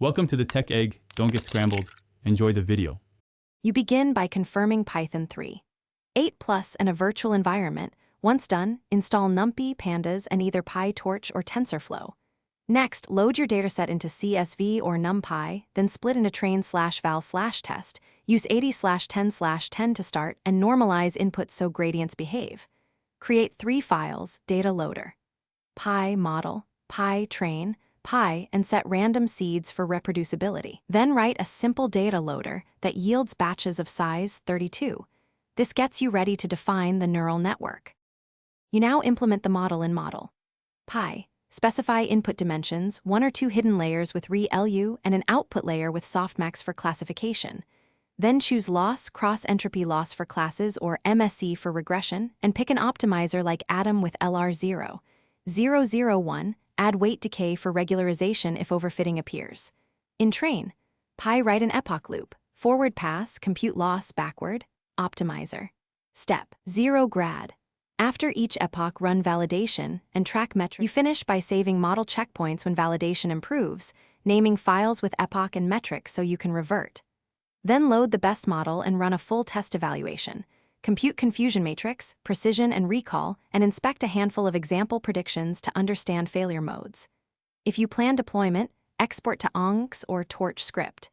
Welcome to the Tech Egg. Don't get scrambled. Enjoy the video. You begin by confirming Python 3.8+ in a virtual environment. Once done, install NumPy, Pandas, and either PyTorch or TensorFlow. Next, load your dataset into CSV or NumPy, then split into train/val/test. Use 80/10/10 to start and normalize inputs so gradients behave. Create 3 files, data loader, PyModel, PyTrain, Py, and set random seeds for reproducibility. Then write a simple data loader that yields batches of size 32. This gets you ready to define the neural network. You now implement the model in Model. Py. Specify input dimensions, 1 or 2 hidden layers with ReLU, and an output layer with softmax for classification. Then choose loss, cross-entropy loss for classes, or MSE for regression, and pick an optimizer like Atom with LR0. 001, add weight decay for regularization if overfitting appears. In Train, Py write an epoch loop, forward pass, compute loss backward, optimizer. Step 0 grad. After each epoch, run validation and track metrics. You finish by saving model checkpoints when validation improves, naming files with epoch and metrics so you can revert. Then load the best model and run a full test evaluation. Compute confusion matrix, precision and recall, and inspect a handful of example predictions to understand failure modes. If you plan deployment, export to ONGs or Torch script.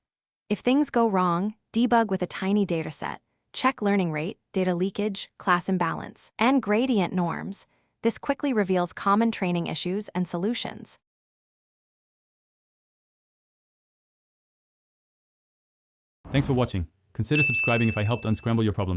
If things go wrong, debug with a tiny dataset. Check learning rate, data leakage, class imbalance, and gradient norms. This quickly reveals common training issues and solutions. Thanks for watching. Consider subscribing if I helped unscramble your problems.